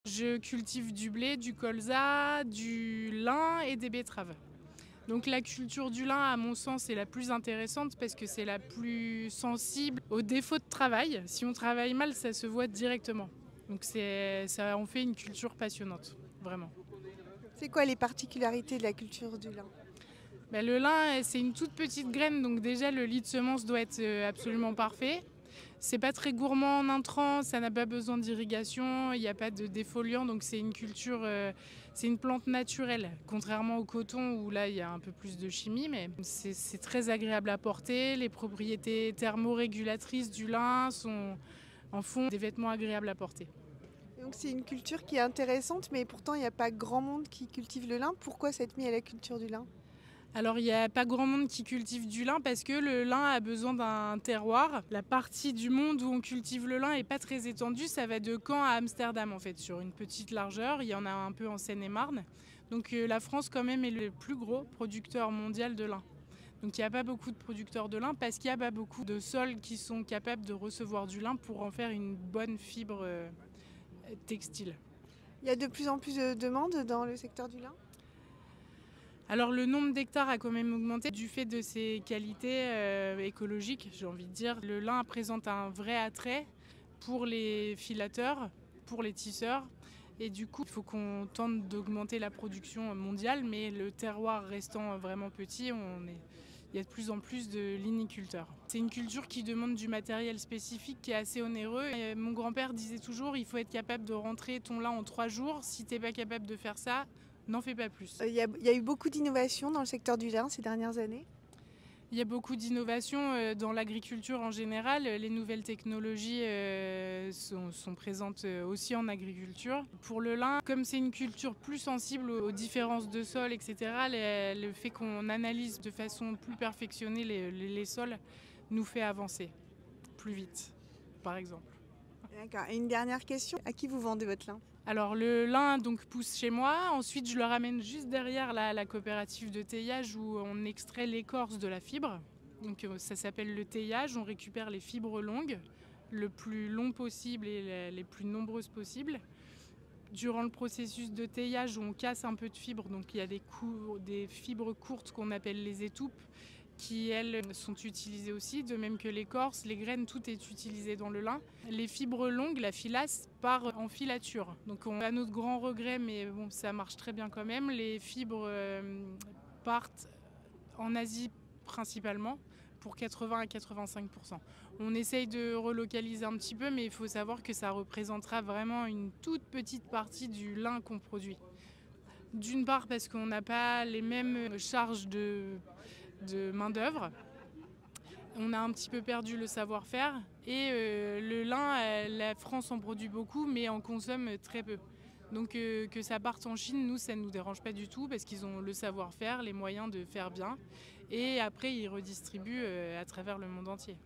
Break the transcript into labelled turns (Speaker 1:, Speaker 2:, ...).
Speaker 1: Je cultive du blé, du colza, du lin et des betteraves. Donc la culture du lin, à mon sens, est la plus intéressante parce que c'est la plus sensible aux défauts de travail. Si on travaille mal, ça se voit directement. Donc ça en fait une culture passionnante, vraiment.
Speaker 2: C'est quoi les particularités de la culture du lin?
Speaker 1: Le lin, c'est une toute petite graine, donc déjà le lit de semence doit être absolument parfait. C'est pas très gourmand en intrants, ça n'a pas besoin d'irrigation, il n'y a pas de défoliant, donc c'est une culture, c'est une plante naturelle, contrairement au coton où là il y a un peu plus de chimie, mais c'est très agréable à porter. Les propriétés thermorégulatrices du lin en font des vêtements agréables à porter.
Speaker 2: Donc c'est une culture qui est intéressante, mais pourtant il n'y a pas grand monde qui cultive le lin. Pourquoi s'être mis à la culture du lin?
Speaker 1: Alors il n'y a pas grand monde qui cultive du lin parce que le lin a besoin d'un terroir. La partie du monde où on cultive le lin n'est pas très étendue, ça va de Caen à Amsterdam en fait, sur une petite largeur. Il y en a un peu en Seine-et-Marne. Donc la France quand même est le plus gros producteur mondial de lin. Donc il n'y a pas beaucoup de producteurs de lin parce qu'il n'y a pas beaucoup de sols qui sont capables de recevoir du lin pour en faire une bonne fibre textile.
Speaker 2: Il y a de plus en plus de demandes dans le secteur du lin?
Speaker 1: Alors le nombre d'hectares a quand même augmenté du fait de ses qualités écologiques, j'ai envie de dire. Le lin présente un vrai attrait pour les filateurs, pour les tisseurs. Et du coup, il faut qu'on tente d'augmenter la production mondiale, mais le terroir restant vraiment petit, il y a de plus en plus de liniculteurs. C'est une culture qui demande du matériel spécifique qui est assez onéreux. Et mon grand-père disait toujours, il faut être capable de rentrer ton lin en 3 jours. Si tu n'es pas capable de faire ça, n'en fais pas plus.
Speaker 2: Il y a eu beaucoup d'innovations dans le secteur du lin ces dernières années.
Speaker 1: Il y a beaucoup d'innovations dans l'agriculture en général. Les nouvelles technologies sont présentes aussi en agriculture. Pour le lin, comme c'est une culture plus sensible aux différences de sol, etc., le fait qu'on analyse de façon plus perfectionnée les sols nous fait avancer plus vite, par exemple.
Speaker 2: D'accord. Et une dernière question, à qui vous vendez votre lin?
Speaker 1: Alors le lin donc pousse chez moi, ensuite je le ramène juste derrière la coopérative de teillage où on extrait l'écorce de la fibre. Donc ça s'appelle le teillage, on récupère les fibres longues, le plus long possible et les plus nombreuses possibles. Durant le processus de teillage, on casse un peu de fibres, donc il y a des fibres courtes qu'on appelle les étoupes qui, elles, sont utilisées aussi, de même que l'écorce, les graines, tout est utilisé dans le lin. Les fibres longues, la filasse, part en filature. Donc à notre grand regret, mais bon, ça marche très bien quand même, les fibres partent en Asie principalement, pour 80 à 85%. On essaye de relocaliser un petit peu, mais il faut savoir que ça représentera vraiment une toute petite partie du lin qu'on produit. D'une part parce qu'on n'a pas les mêmes charges de main-d'œuvre. On a un petit peu perdu le savoir-faire et le lin, la France en produit beaucoup mais en consomme très peu. Donc que ça parte en Chine, nous, ça ne nous dérange pas du tout parce qu'ils ont le savoir-faire, les moyens de faire bien. Et après, ils redistribuent à travers le monde entier.